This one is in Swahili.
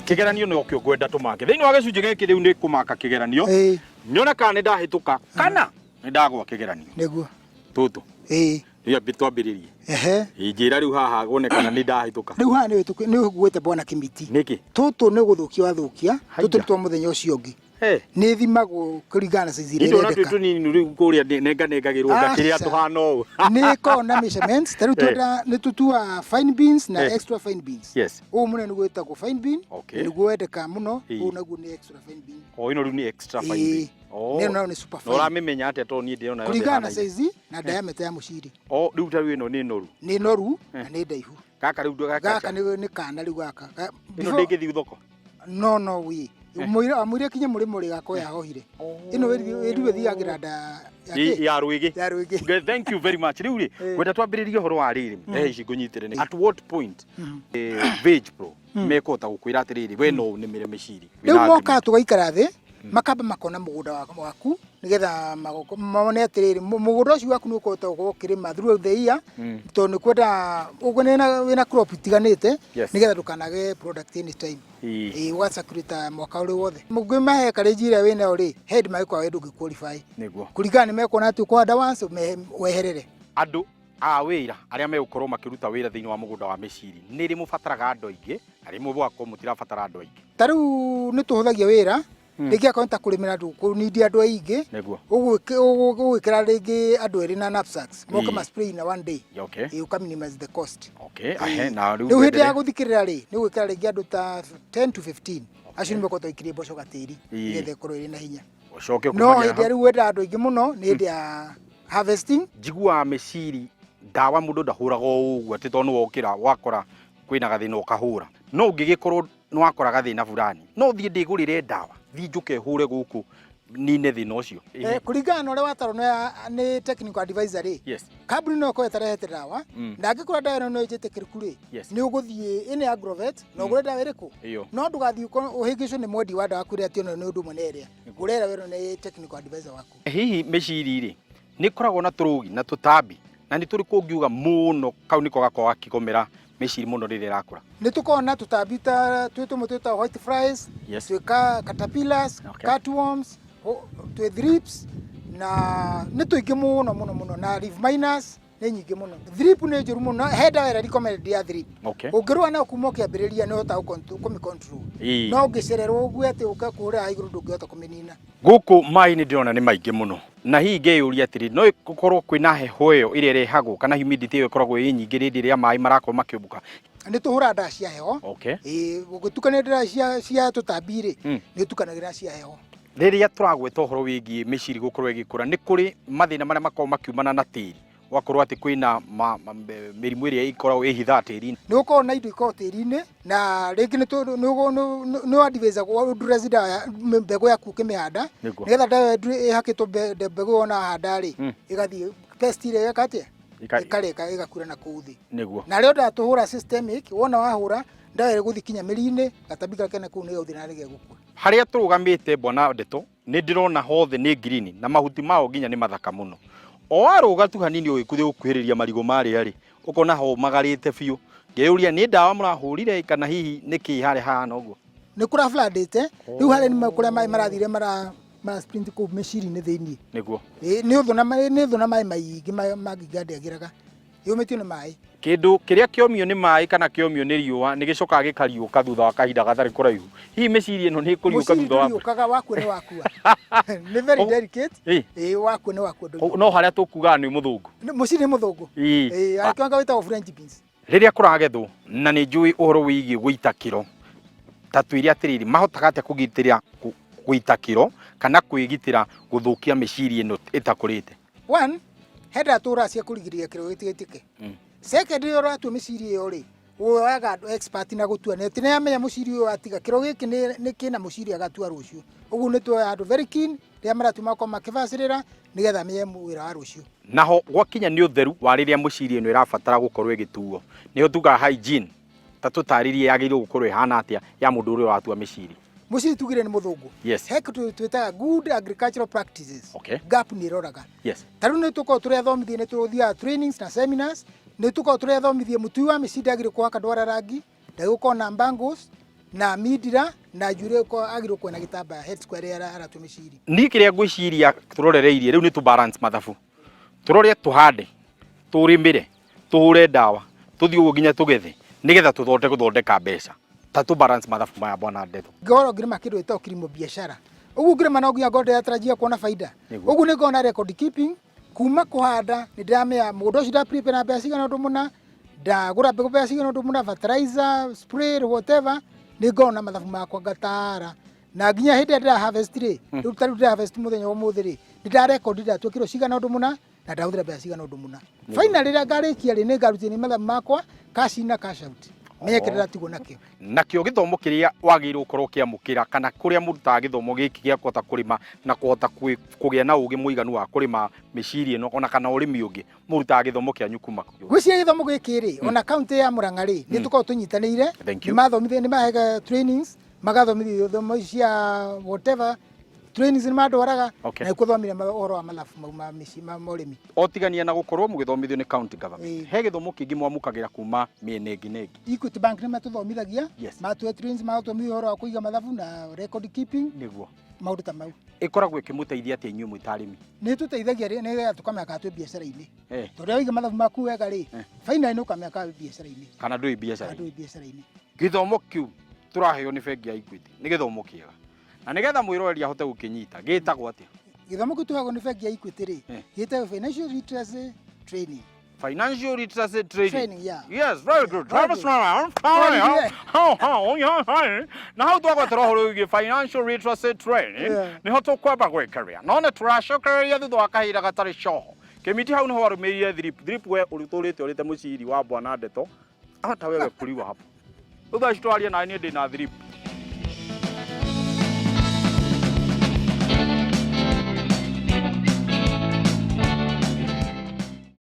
kigeranio no kyo ngwenda tumake thiini wa gicunje giki riu ni kumaka kigeranio nyona kana ni ndahituka kana ni ndagwa kigeranio niguo tutu ya bitwambiririe njira riu haha gonekana ni ndahituka riu haha ni gwite bwana Kimiti niki tutu ni guthukia wathukia tutu twa muthenya ucio ungi ni thimagwo kuringana size ire ndeka ndo tunini riu kuria nengagirwo ngakiria tuhana u ni kona measurements taru twenda ni tutua fine beans na extra fine beans u mune ni gwitagwo fine bean ni gwendeka muno u naguo ni extra fine bean ino riu ni extra fine bean neno ni super fine ora mimenya ate to ni ndiona yo kuringana size na diameter ya muciri riu taru ino ni noru na ni ndaihu gaka riu gaka ni kana riu gaka ino ndingithi thoko no wi amwire kinye muri gako yahohire ino wiriwe thiagira nda ya ruigi thank you very much riu ri gwenda twambiririe horo wa riri ici ngunyitire at what point veg pro mekota gukwira atiriri we no ni mire miciri riu moka tugaikara thi makamba makona mugunda waku nigetha mone atiriri mugunda ucio waku ni ukota gukirima through the year to ni kwenda ugonena wina crop itiganite nigetha dukanage product any time wasakurita mwaka uri wothe mugwe mahe karejira wina uri head mai kwa wedu qualify niguo kuringana meko na tu kwa once weherere andu a wira aria megukorwo makiruta wira thiini wa mugunda wa miciri ni ri mubataraga andu aingi ari mu bwako mutirabatara andu aingi taru ni tuhuthagia wira rigi akonta kurimira ndu kunidi andu aingi niguo ugwikira rigi andu eri na knapsacks moka ma spray na one day you can minimize the cost na riu hindi ya guthikirira ri ni gwikira rigi andu ta 10 to 15 acio ni mekota ikirie mboco gatiri nigetha ikorwo iri na hinya ucoke no hindi riu wenda andu aingi muno ni hindi ya harvesting jigua miciri dawa mundu ndahuraga uguo ati to no wokira wakora kwina gathina ukahura no ungigikorwo no wakora gathina fulani no thie ndigurire dawa thi njuke hure guku nine thina ucio kuringana ore wataro ni technical advisor ri kaburi no ko etarehete dawa ndangikura dawa no ijetikiruku ri ni uguthie ine agrovet no gure dawa iriku no ndugathie uhingicio ni mwendi wa dawa kuri ati no ni undu mweneria gurera wero ni technical advisor waku hihi miciri ri ni koragwo na turugi na tutambi na ni turi kungiuga muno kau niko gako akigomera miciri muno riri rakura ni tukona tutabita twita white flies twika caterpillars cutworms twe thrips na ni tuingi muno na leaf miners ni nyingi muno thrip ni njuru muno heda wera recommended ya thrip ungirwa na kuma kiambiriria ni hota kumi control no ngicererwo ugu ati ukakura iguru ndungihota kuminina guku mai ni ndirona ni maingi muno na hi ngeyuria atiri no gukorwo kwina heho iyo iria rehagwo kana humidity iyo ikoragwo i nyingi rindi ria mai marakorwo makiumbuka ni tuhura nda cia heho gutukania nda cia tutambire ni tukanagira cia heho riria turagweta uhoro wigie miciri gukorwo igikura ni kuri mathina maria makorwo makiumana na tiri wakorwo ati kwina mirimu iria ikoragwo ihitha tiri ni ukorwo na indo ikorwo tiri-ini na ringi ni advise gwa ndurezida mbego yaku kimihanda nigetha dawa ihakitwo mbego ona handa ri igathie pest ile yakate ikareka igakura na kuuthi niguo na rio ndatuhura systemic wona wahura dawa iguthi kinya miri-ini gatabika kene ku ni uthi na rige gukua haria turugamite bwana Ndeto ni ndirona hothe ni green na mahuti mao nginya ni mathaka muno o aruga tu hanini ugikuthi gukuhiriria marigo mari ari ukona ho magarite biu ngeuria ni dawa murahurire kana hihi niki hari hana uguo ni kura floodite riu hari ni makuria mai marathire mara sprint ku miciri ni thiini niguo ni uthona mai maingi magigande agiraga yumitio ni mai kindu kiria kiomio ni mai kana kiomio ni riua ni gicoka gikariuka thutha wa kahinda gathari kuraihu hihi miciri ino ni kuriuka thutha wa ukaga waku ni wakua ni very delicate waku ni wakua no haria tukuga ni muthungu muciri muthungu akanga wita French beans riria kuragethwo na ni njui uhoro wigie guita kiro tatu iria atiriri mahotaga atia kugitira guita kiro kana kwigitira guthukia miciri ino itakurite one heda tura cia kurigiria kiro gitigitike second ora tu miciri iyo ri waga expert na gutua ne tine amenya muciri uyu atiga kiro giki ni kina muciri agatua rucio ugu ni tu andu very keen ria maratuma kwa makivacirira nigetha menye wira wa rucio naho gwakinya ni utheru wa riria muciri ino irabatara gukorwo igituo niho tuga hygiene tatutaririe yagirwo gukorwo ihana atia ya mundu uri watua miciri muciri tugire ni muthungu hek twitaga good agricultural practices gap ni roraga taru ni tuko turi athomithie ni turuthia trainings na seminars ni tuko turi athomithie mutui wa miciri agire kwa kadwara rangi ndagiko na mbangos na midira na jure ko agiro ko na gitamba head square ara tumiciri ni kiria ngwiciria turorereirie riu ni tu balance mathabu turore tuhande turimire tuhure dawa tuthii nginya tugethe nigetha guthondeka mbeca ta tu balance mathabu maya bwana Ndeto ngoro ngirima kindu ito kilimo biashara ugu ngirima no nginya ngode yatarajia kuona faida ugu ni ngona record keeping kuuma kuhanda ni ndamea mudo ucio da prepare na mbeca igana ndumuna ndagura mbegu mbeca igana ndumuna fertilizer spray whatever ni ngona mathabu makwa ngatara na nginya hindi ndira harvest ri riu taru ndira harvest muthenya wa muthi ri ndira record ndatwa kilo cigana ndumuna na ndahuthira mbeca cigana ndumuna finally rĩa ngarikia ri ni ngarutia ni mathabu makwa cash in na cash out mekerera tigo nakio githomo kiria wagirwo korwo kiamukira kana kuria murutaga githomo giki gia kota kurima na kuhota kugia na ugi muiganu wa kurima mĩciiri ĩno ona kana urimi ungi murutaga githomo kia nyukuma gwĩcia githomo giki ri ona county ya Murang'a ri ni tuko tunyitanĩire ni mathomithia ni mahega trainings magathomithia githomo cia whatever trainings ni madwaraga na kuthomithia uhoro wa mathabu ma mĩciĩ ma mũrĩmi otigania na gukorwo mugithomithio ni county government he githomo kingi mwamukagira kuma miene nginegi Equity Bank ni matuthomithagia matwe trainings magathomithia uhoro wa kuiga mathabu na record keeping niguo maundu ta mau ikoragwo ikimuteithia atia inyuĩ mutarimi ni tuteithagia ri ni tukameka tu biashara-ini tondu wiga mathabu maku wega ri finally ni ukameka biashara-ini kana ndui biashara-ini githomo kiu turaheo ni bengi ya Equity ni githomo kiega na nigetha mwiroreri ahote gukinyita gitagwo atia githomo kiu tuhagwo ni bengi ya Equity ri gitagwo financial literacy training yeah. Yes, very good. Na hau twagwetera horo wigi financial literacy training ni ho tukwamba gwikaria no ne turacokereria thutha wa kahinda gatari coho kimiti hau niho warumirie drip we urite muciri wa bwana Ndeto ata wewe kuliwa hapo thutha citwarie na ni ndi na drip